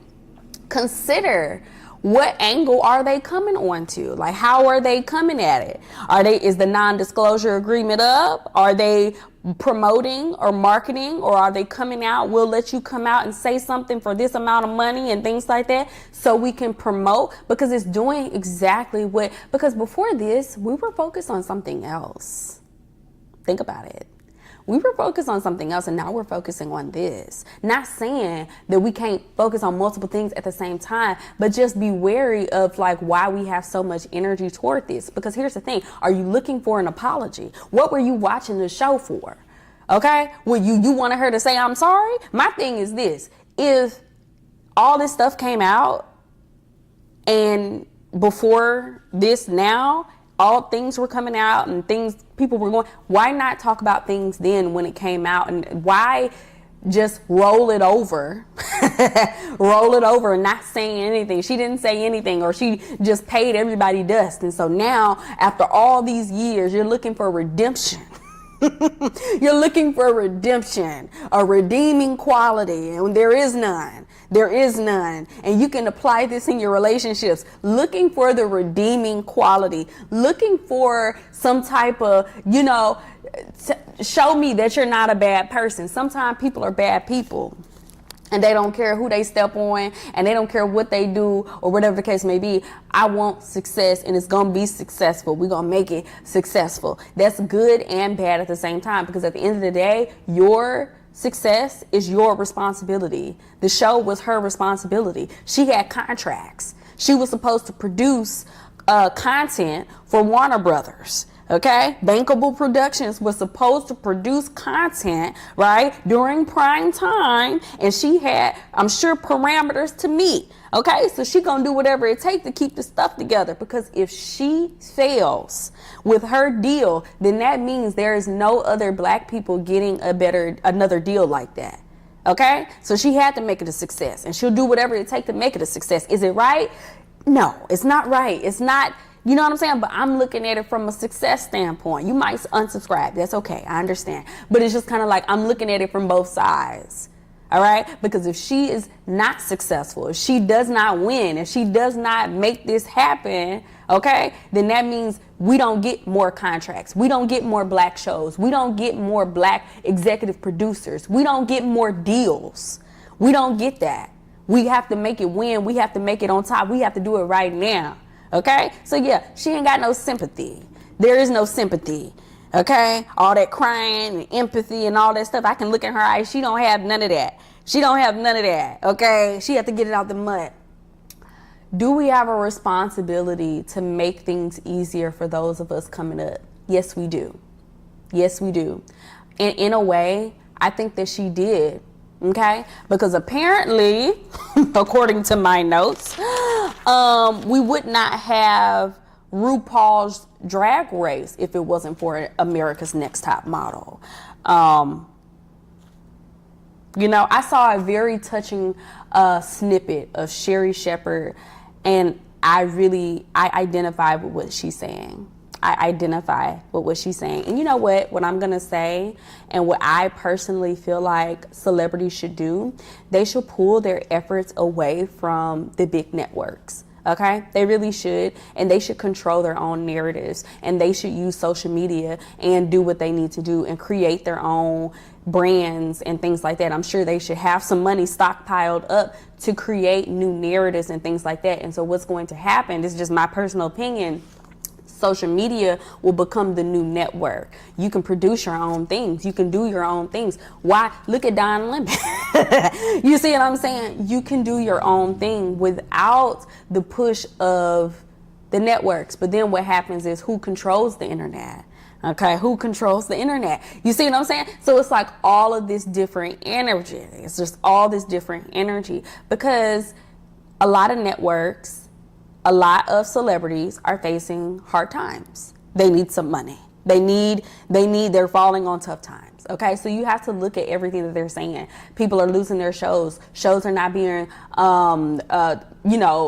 [SPEAKER 1] consider what angle are they coming on to? Like, how are they coming at it? Is the non-disclosure agreement up? Are they promoting or marketing, or are they coming out? We'll let you come out and say something for this amount of money and things like that, so we can promote, because it's doing exactly because before this, we were focused on something else. Think about it. We were focused on something else, and now we're focusing on this. Not saying that we can't focus on multiple things at the same time, but just be wary of, like, why we have so much energy toward this. Because here's the thing. Are you looking for an apology? What were you watching the show for? Okay? Well, you wanted her to say, I'm sorry? My thing is this. if all this stuff came out and before this now, all things were coming out and things people were going, why not talk about things then when it came out? And why just roll it over and not saying anything? She didn't say anything, or she just paid everybody dust. And so now, after all these years, you're looking for redemption. You're looking for redemption, a redeeming quality, and there is none. There is none. And you can apply this in your relationships. Looking for the redeeming quality, looking for some type of, show me that you're not a bad person. Sometimes people are bad people, and they don't care who they step on, and they don't care what they do, or whatever the case may be. I want success, and it's going to be successful. We're going to make it successful. That's good and bad at the same time, because at the end of the day, your success is your responsibility. The show was her responsibility. She had contracts. She was supposed to produce content for Warner Brothers. Okay, Bankable Productions was supposed to produce content, right, during prime time, and she had, I'm sure, parameters to meet. Okay, so she gonna do whatever it takes to keep the stuff together, because if she fails with her deal, then that means there is no other black people getting another deal like that. Okay, so she had to make it a success, and she'll do whatever it takes to make it a success. Is it right? No, it's not right. It's not. You know what I'm saying? But I'm looking at it from a success standpoint. You might unsubscribe. That's okay. I understand. But it's just kind of like I'm looking at it from both sides. All right? Because if she is not successful, if she does not win, if she does not make this happen, okay, then that means we don't get more contracts. We don't get more black shows. We don't get more black executive producers. We don't get more deals. We don't get that. We have to make it win. We have to make it on top. We have to do it right now. Okay, so yeah, she ain't got no sympathy. There is no sympathy. Okay, all that crying and empathy and all that stuff. I can look in her eyes. She don't have none of that. She don't have none of that. Okay, she have to get it out the mud. Do we have a responsibility to make things easier for those of us coming up? Yes, we do. Yes, we do. And in a way, I think that she did. Okay, because apparently, according to my notes, we would not have RuPaul's Drag Race if it wasn't for America's Next Top Model. I saw a very touching snippet of Sherry Shepherd, and I identify with what she's saying. I identify with what she's saying. And you know what I'm going to say, and what I personally feel like celebrities should do, they should pull their efforts away from the big networks. Okay, they really should, and they should control their own narratives, and they should use social media and do what they need to do and create their own brands and things like that. I'm sure they should have some money stockpiled up to create new narratives and things like that. And so what's going to happen, this is just my personal opinion, social media will become the new network. You can produce your own things. You can do your own things. Why? Look at Don Lemon. You see what I'm saying? You can do your own thing without the push of the networks. But then what happens is, who controls the internet? Okay, who controls the internet? You see what I'm saying? So it's like all of this different energy. It's just all this different energy, because a lot of networks, a lot of celebrities are facing hard times. They need some money. They're falling on tough times. Okay, so you have to look at everything that they're saying. People are losing their shows. Shows are not being,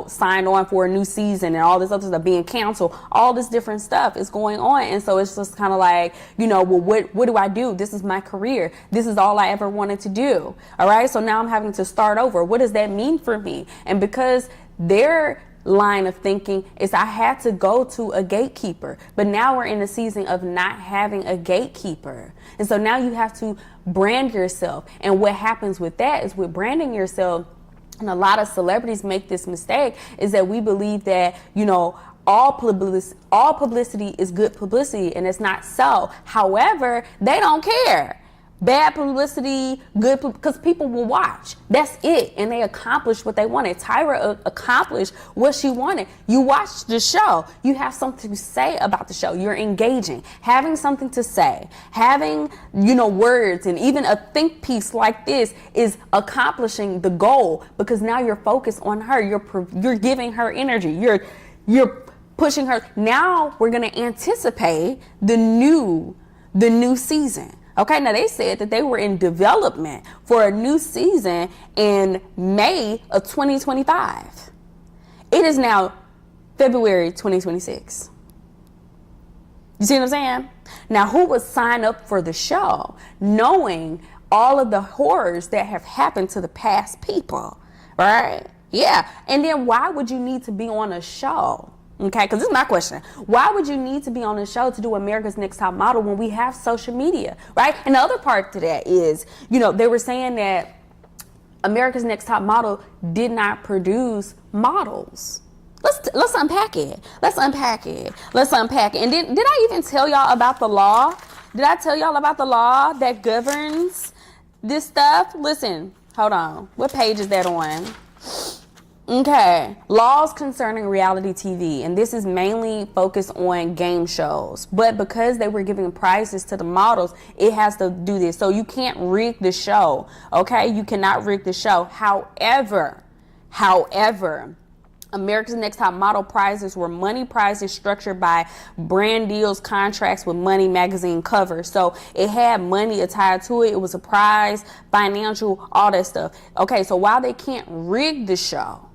[SPEAKER 1] signed on for a new season, and all this other stuff being canceled. All this different stuff is going on, and so it's just kind of like, well, what do I do? This is my career. This is all I ever wanted to do. All right, so now I'm having to start over. What does that mean for me? And because their line of thinking is, I had to go to a gatekeeper, but now we're in the season of not having a gatekeeper, and so now you have to brand yourself. And what happens with that is, with branding yourself, and a lot of celebrities make this mistake, is that we believe that all publicity is good publicity, and it's not so. However, they don't care. Bad publicity, good, because people will watch. That's it. And they accomplished what they wanted. Tyra accomplished what she wanted. You watch the show. You have something to say about the show. You're engaging. Having something to say. Having, words, and even a think piece like this is accomplishing the goal, because now you're focused on her. You're giving her energy. You're pushing her. Now we're going to anticipate the new season. Okay, now they said that they were in development for a new season in May of 2025. It is now February 2026. You see what I'm saying? Now, who would sign up for the show knowing all of the horrors that have happened to the past people, right? Yeah, and then why would you need to be on a show? Okay, because this is my question. Why would you need to be on a show to do America's Next Top Model when we have social media, right? And the other part to that is, they were saying that America's Next Top Model did not produce models. Let's unpack it. Let's unpack it. And did I even tell y'all about the law? Did I tell y'all about the law that governs this stuff? Listen, hold on. What page is that on? Okay, laws concerning reality TV, and this is mainly focused on game shows, but because they were giving prizes to the models, it has to do this. So you can't rig the show, okay? You cannot rig the show. However, America's Next Top Model prizes were money prizes structured by brand deals, contracts with Money magazine covers. So it had money attached to it. It was a prize, financial, all that stuff. Okay, so while they can't rig the show,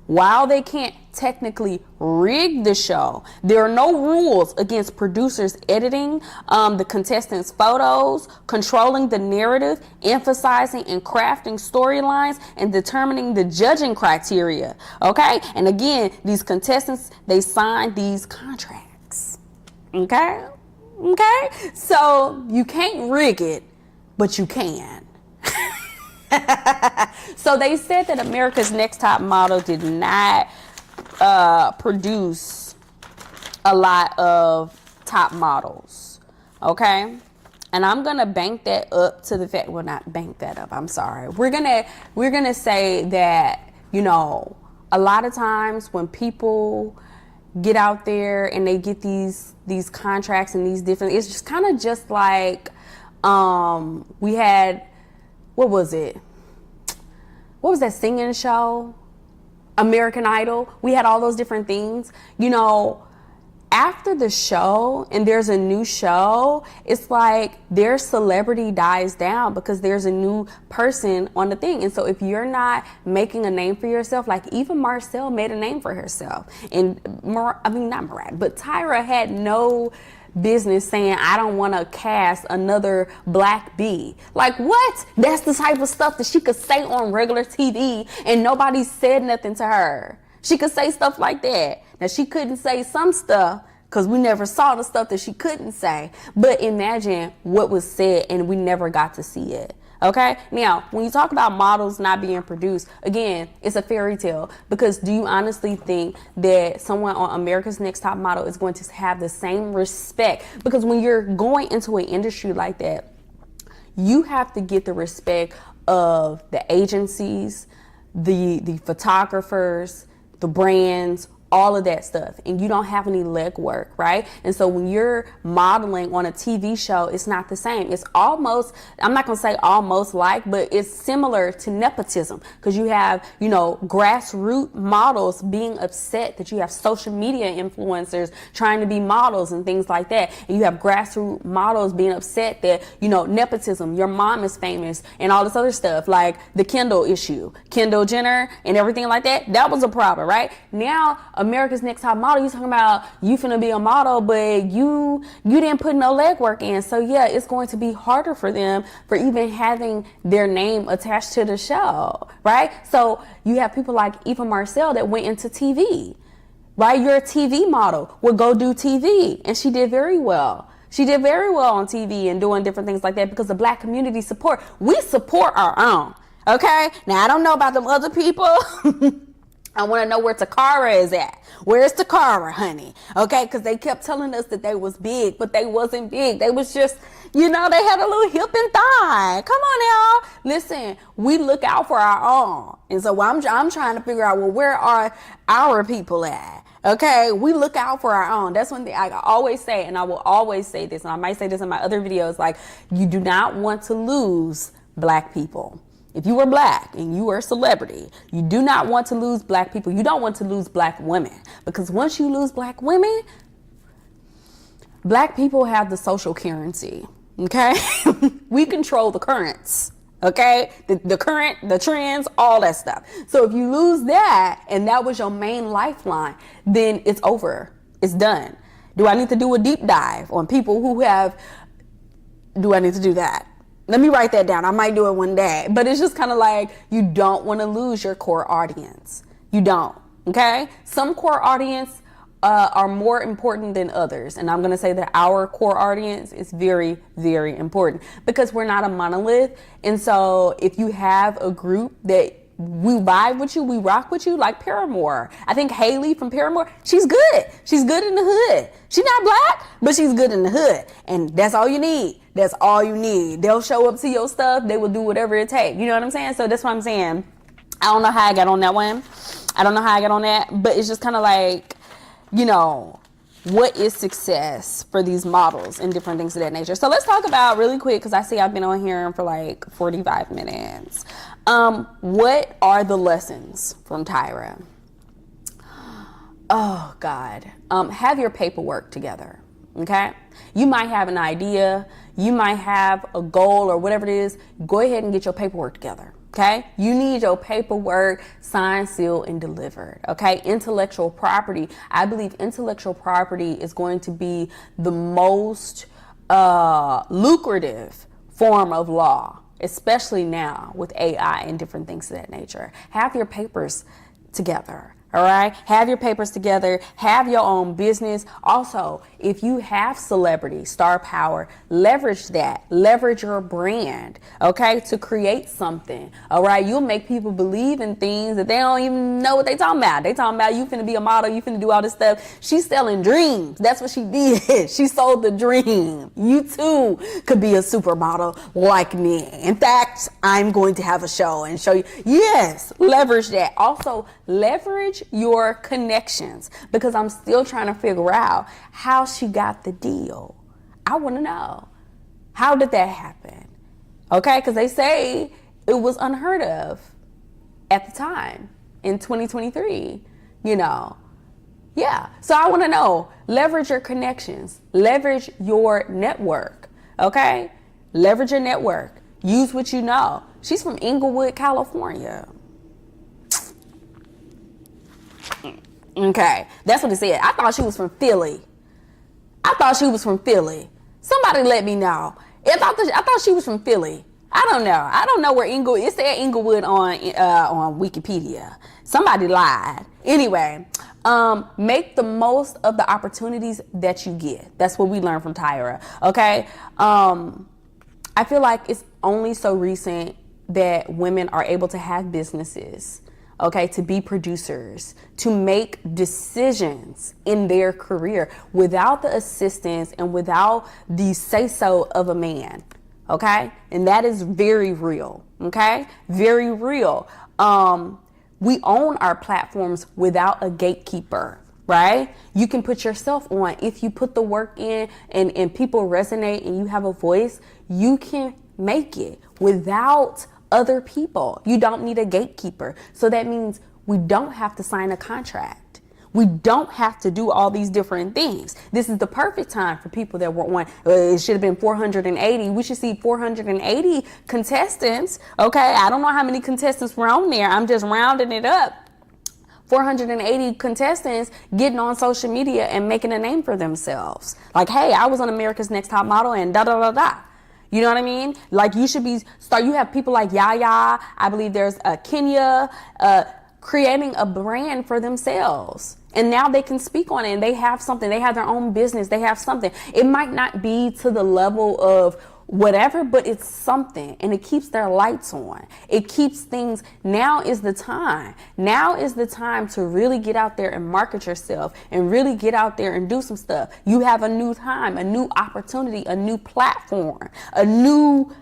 [SPEAKER 1] while they can't technically rig the show, there are no rules against producers editing the contestants' photos, controlling the narrative, emphasizing and crafting storylines, and determining the judging criteria. Okay? And again, these contestants, they signed these contracts. Okay? So you can't rig it, but you can. So they said that America's Next Top Model did not produce a lot of top models. Okay? And I'm gonna bank that up to the fact, well, not bank that up, I'm sorry. We're gonna say that, a lot of times when people get out there and they get these contracts and these different, it's just kind of just like we had, what was it? What was that singing show? American Idol. We had all those different things. After the show and there's a new show, it's like their celebrity dies down because there's a new person on the thing. And so if you're not making a name for yourself, like even Marcel made a name for herself. And not Mariah, but Tyra had no business saying, I don't want to cast another Black bee. Like, what? That's the type of stuff that she could say on regular TV and nobody said nothing to her. She could say stuff like that. Now, she couldn't say some stuff because we never saw the stuff that she couldn't say. But imagine what was said and we never got to see it. Okay? Now, when you talk about models not being produced, again, it's a fairy tale. Because do you honestly think that someone on America's Next Top Model is going to have the same respect? Because when you're going into an industry like that, you have to get the respect of the agencies, the photographers, the brands, all of that stuff, and you don't have any legwork, right? And so when you're modeling on a TV show, it's not the same. It's almost, I'm not gonna say almost like, but it's similar to nepotism, because you have, grassroots models being upset that you have social media influencers trying to be models and things like that, and you have grassroots models being upset that, nepotism, your mom is famous and all this other stuff, like the Kendall issue, Kendall Jenner and everything like that. That was a problem, right? Now, America's Next Top Model, you talking about you finna be a model, but you didn't put no legwork in. So yeah, it's going to be harder for them for even having their name attached to the show, right? So you have people like Eva Marcel that went into TV, right? You're a TV model, would go do TV, and she did very well. She did very well on TV and doing different things like that because the Black community we support our own, okay? Now, I don't know about them other people. I want to know where Takara is at. Where's Takara, honey? Okay, because they kept telling us that they was big, but they wasn't big. They was just, you know, they had a little hip and thigh. Come on now. Listen, we look out for our own. And so I'm trying to figure out, well, where are our people at? Okay, we look out for our own. That's one thing I always say, and I will always say this, and I might say this in my other videos, like, you do not want to lose black people. If you were black and you were a celebrity, you do not want to lose black people. You don't want to lose black women, because once you lose black women, black people have the social currency, okay? We control the currents, okay? The current, the trends, all that stuff. So if you lose that and that was your main lifeline, then it's over. It's done. Do I need to do a deep dive on people who have, do I need to do that? Let me write that down. I might do it one day. But it's just kind of like, you don't want to lose your core audience. You don't, okay? Some core audience are more important than others. And I'm going to say that our core audience is very, very important, because we're not a monolith. And so if you have a group that we vibe with you, we rock with you, like Paramore. I think Haley from Paramore, she's good. She's good in the hood. She's not black, but she's good in the hood. And that's all you need. That's all you need. They'll show up to your stuff. They will do whatever it takes. You know what I'm saying? So that's what I'm saying. I don't know how I got on that one. I don't know how I got on that, but it's just kind of like, you know, what is success for these models and different things of that nature. So let's talk about really quick, because I see I've been on here for like 45 minutes. What are the lessons from Tyra? Oh God. Have your paperwork together. Okay. You might have an idea. You might have a goal or whatever it is. Go ahead and get your paperwork together. Okay. You need your paperwork signed, sealed, and delivered. Okay. Intellectual property. I believe intellectual property is going to be the most lucrative form of law, especially now with AI and different things of that nature. Have your papers together. All right. Have your papers together. Have your own business. Also, if you have celebrity, star power, leverage that. Leverage your brand, okay, to create something. All right. You'll make people believe in things that they don't even know what they talking about. They talking about you finna be a model. You finna do all this stuff. She's selling dreams. That's what she did. She sold the dream. You too could be a supermodel like me. In fact, I'm going to have a show and show you. Yes, leverage that. Also, leverage your connections, because I'm still trying to figure out how she got the deal. I want to know, how did that happen? Okay, because they say it was unheard of at the time in 2023, you know. Yeah, so I want to know, leverage your connections, leverage your network, okay? Leverage your network. Use what you know. She's from Inglewood, California. Okay, that's what it said. I thought she was from Philly. Somebody let me know. I thought she was from Philly. I don't know where Inglewood. It said Inglewood on Wikipedia. Somebody lied. Anyway, make the most of the opportunities that you get. That's what we learned from Tyra. Okay. I feel like it's only so recent that women are able to have businesses. Okay, to be producers, to make decisions in their career without the assistance and without the say-so of a man. Okay, and that is very real. Okay, very real. We own our platforms without a gatekeeper, right? You can put yourself on. If you put the work in and people resonate and you have a voice, you can make it without other people. You don't need a gatekeeper. So that means we don't have to sign a contract. We don't have to do all these different things. This is the perfect time for people that were on. It should have been 480. We should see 480 contestants. Okay, I don't know how many contestants were on there. I'm just rounding it up. 480 contestants getting on social media and making a name for themselves. Like, hey, I was on America's Next Top Model and da da da da. You know what I mean? Like, you should be you have people like Yaya. I believe there's Kenya creating a brand for themselves. And now they can speak on it and they have something. They have their own business. They have something. It might not be to the level of whatever, but it's something, and it keeps their lights on. It keeps things. Now is the time. Now is the time to really get out there and market yourself and really get out there and do some stuff. You have a new time, a new opportunity, a new platform, a new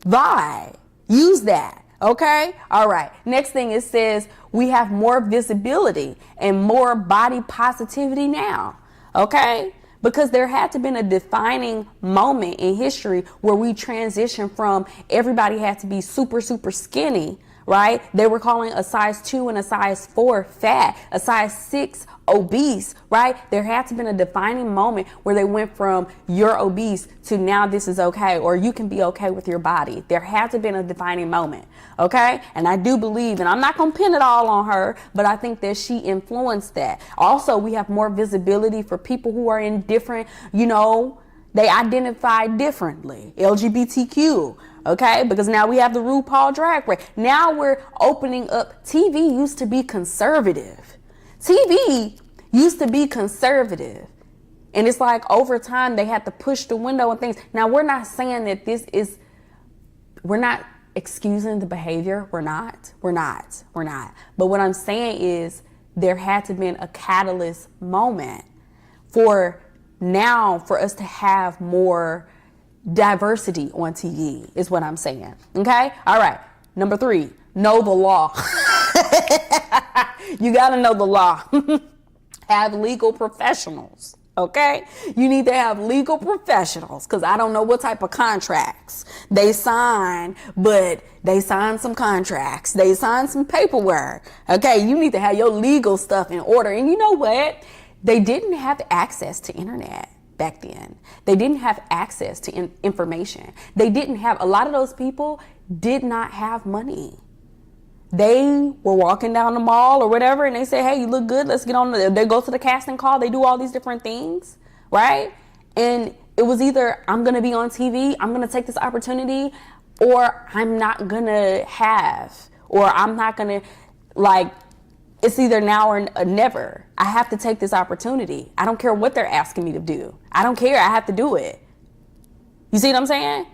[SPEAKER 1] vibe. Use that. Okay. All right. Next thing, it says we have more visibility and more body positivity now. Okay. Because there had to been a defining moment in history where we transitioned from everybody had to be super, super skinny, right? They were calling a size 2 and a size 4 fat, a size 6 obese, right? There had to been a defining moment where they went from you're obese to now this is okay, or you can be okay with your body. There had to have been a defining moment, okay? And I do believe, and I'm not going to pin it all on her, but I think that she influenced that. Also, we have more visibility for people who are in different, they identify differently, LGBTQ. Okay, because now we have the RuPaul Drag Race. Now we're opening up. TV used to be conservative. TV used to be conservative. And it's like over time they had to push the window and things. Now we're not saying that we're not excusing the behavior. We're not. But what I'm saying is there had to been a catalyst moment for us to have more diversity on TV is what I'm saying. Okay. All right. Number 3, know the law. You got to know the law. Have legal professionals. Okay. You need to have legal professionals, because I don't know what type of contracts they sign, but they sign some contracts. They sign some paperwork. Okay. You need to have your legal stuff in order. And you know what? They didn't have access to internet back then. They didn't have access to information. They didn't have, a lot of those people did not have money. They were walking down the mall or whatever, and they say, hey, you look good, let's get on. They go to the casting call. They do all these different things, right? And it was either I'm going to be on TV, I'm going to take this opportunity, or I'm not going to have, or I'm not going to, it's either now or never. I have to take this opportunity. I don't care what they're asking me to do. I don't care. I have to do it. You see what I'm saying?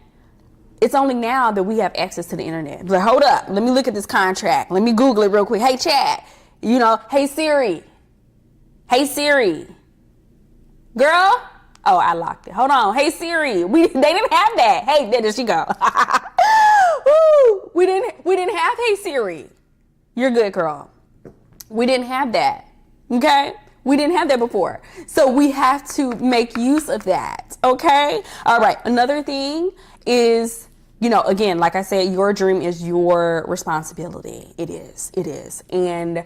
[SPEAKER 1] It's only now that we have access to the internet. Like, hold up. Let me look at this contract. Let me Google it real quick. Hey, chat. Hey, Siri. Hey, Siri. Girl. Oh, I locked it. Hold on. Hey, Siri. They didn't have that. Hey, there she go. Woo. We didn't have Hey, Siri. You're good, girl. We didn't have that. Okay? We didn't have that before. So we have to make use of that. Okay? All right. Another thing is, again, like I said, your dream is your responsibility. It is. And,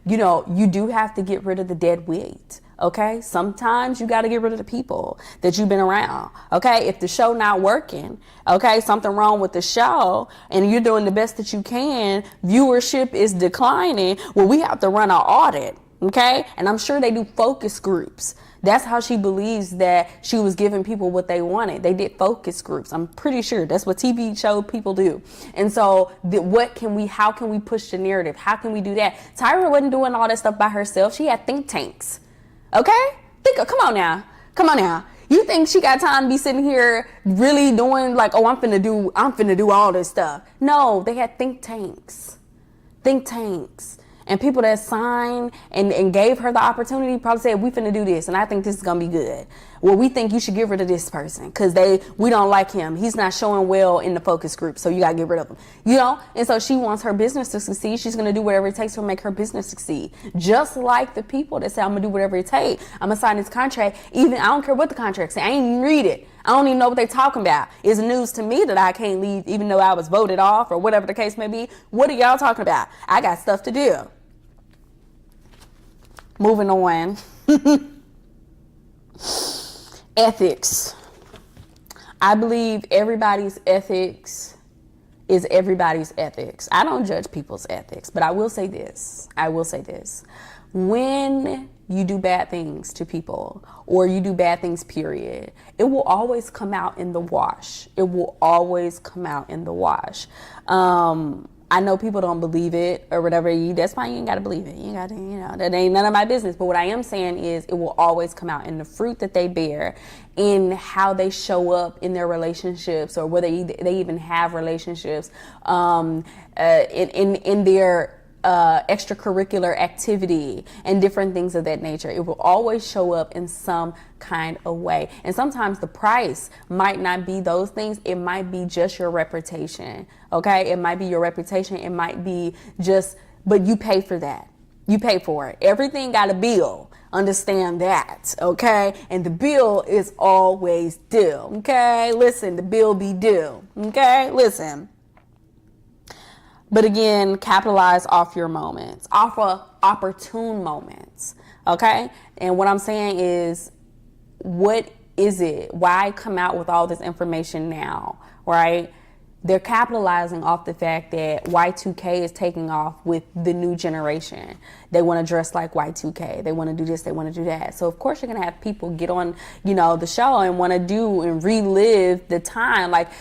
[SPEAKER 1] you do have to get rid of the dead weight. Okay? Sometimes you got to get rid of the people that you've been around. Okay? If the show not working, okay, something wrong with the show, and you're doing the best that you can, viewership is declining, well, we have to run an audit. Okay? And I'm sure they do focus groups. That's how she believes that she was giving people what they wanted. They did focus groups. I'm pretty sure that's what TV show people do. And so how can we push the narrative? How can we do that? Tyra wasn't doing all that stuff by herself. She had think tanks. Okay? Come on now. You think she got time to be sitting here really doing I'm finna do all this stuff. No, they had think tanks. And people that signed and gave her the opportunity probably said, we finna do this, and I think this is gonna be good. Well, we think you should get rid of this person because we don't like him. He's not showing well in the focus group, so you gotta get rid of him. And so she wants her business to succeed. She's gonna do whatever it takes to make her business succeed. Just like the people that say, I'm gonna do whatever it takes. I'm gonna sign this contract. I don't care what the contract say. I ain't even read it. I don't even know what they're talking about. It's news to me that I can't leave even though I was voted off or whatever the case may be. What are y'all talking about? I got stuff to do. Moving on. Ethics. I believe everybody's ethics is everybody's ethics. I don't judge people's ethics, but I will say this. When you do bad things to people, or you do bad things, period, it will always come out in the wash. I know people don't believe it or whatever. That's fine. You ain't got to believe it. You ain't got to, that ain't none of my business. But what I am saying is it will always come out in the fruit that they bear, in how they show up in their relationships, or whether they even have relationships, in their extracurricular activity and different things of that nature. It will always show up in some kind of way. And sometimes the price might not be those things. It might be just your reputation. Okay. It might be your reputation. It might be just, but you pay for that. You pay for it. Everything got a bill. Understand that. Okay. And the bill is always due. Okay. Listen, the bill be due. Okay. Listen. But again, capitalize off your moments, off of opportune moments, okay? And what I'm saying is, what is it? Why come out with all this information now, right? They're capitalizing off the fact that Y2K is taking off with the new generation. They want to dress like Y2K. They want to do this. They want to do that. So of course you're going to have people get on, the show and want to do and relive the time, like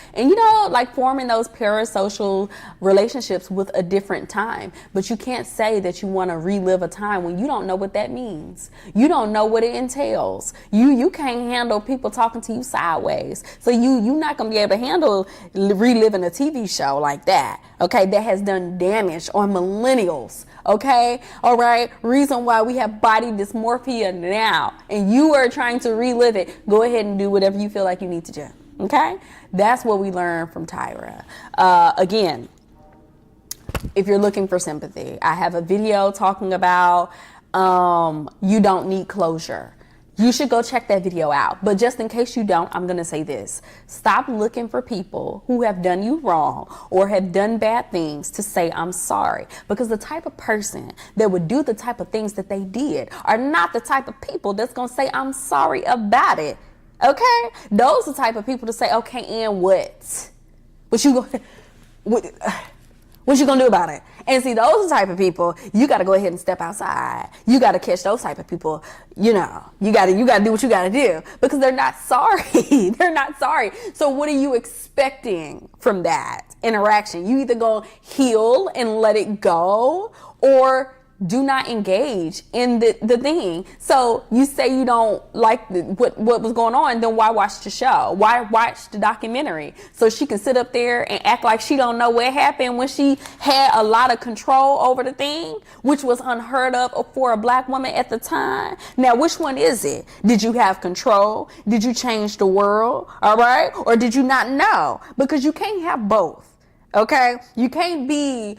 [SPEAKER 1] forming those parasocial relationships with a different time. But you can't say that you want to relive a time when you don't know what that means. You don't know what it entails. You can't handle people talking to you sideways. So you're not going to be able to handle reliving a TV show like that, okay, that has done damage on millennials, okay, all right, reason why we have body dysmorphia now, and you are trying to relive it. Go ahead and do whatever you feel like you need to do, okay? That's what we learned from Tyra. Again, if you're looking for sympathy, I have a video talking about you don't need closure. You should go check that video out. But just in case you don't, I'm going to say this. Stop looking for people who have done you wrong or have done bad things to say, I'm sorry. Because the type of person that would do the type of things that they did are not the type of people that's going to say, I'm sorry about it. Okay? Those are the type of people to say, okay, and what? What you gonna do about it? And see, those are the type of people, you got to go ahead and step outside. You got to catch those type of people. You got to do what you got to do, because they're not sorry. They're not sorry. So what are you expecting from that interaction? You either go heal and let it go, or do not engage in the thing. So you say you don't like what was going on, then why watch the show? Why watch the documentary? So she can sit up there and act like she don't know what happened when she had a lot of control over the thing, which was unheard of for a black woman at the time. Now, which one is it? Did you have control? Did you change the world? All right? Or did you not know? Because you can't have both. Okay, you can't be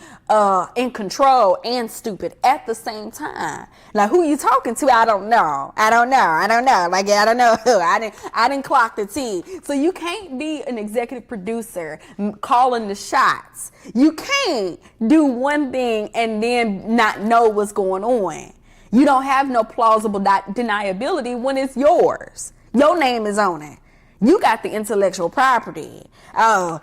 [SPEAKER 1] in control and stupid at the same time. Now, who you talking to? I don't know. Like, I don't know who. I didn't clock the T. So you can't be an executive producer calling the shots. You can't do one thing and then not know what's going on. You don't have no plausible deniability when it's yours. Your name is on it. You got the intellectual property. Oh,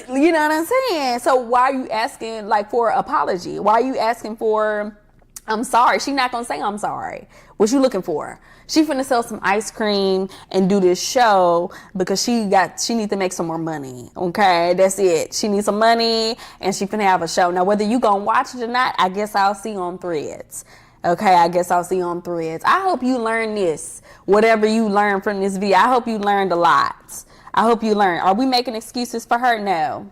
[SPEAKER 1] you know what I'm saying? So why are you asking for apology? Why are you asking for, I'm sorry? She's not going to say I'm sorry. What you looking for? She finna sell some ice cream and do this show because she need to make some more money. Okay, that's it. She needs some money and she finna have a show. Now, whether you gonna watch it or not, I guess I'll see on Threads. Okay, I guess I'll see you on Threads. I hope you learn this. Whatever you learned from this video, I hope you learned a lot. I hope you learned. Are we making excuses for her? No.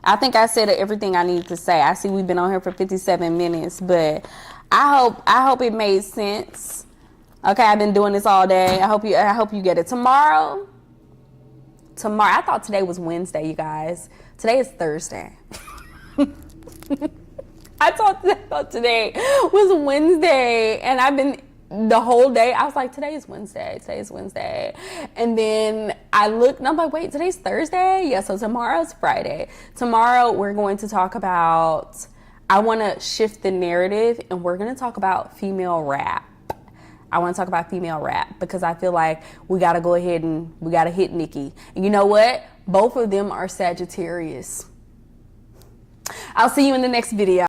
[SPEAKER 1] I think I said everything I needed to say. I see we've been on here for 57 minutes, but I hope it made sense. Okay, I've been doing this all day. I hope you get it. Tomorrow, I thought today was Wednesday, you guys. Today is Thursday. I thought today was Wednesday, and I've been the whole day. I was like, today is Wednesday. And then I looked and I'm like, wait, today's Thursday? Yeah, so tomorrow's Friday. Tomorrow we're going to talk about, I want to shift the narrative, and we're going to talk about female rap. I want to talk about female rap because I feel like we got to go ahead and we got to hit Nikki. And you know what? Both of them are Sagittarius. I'll see you in the next video.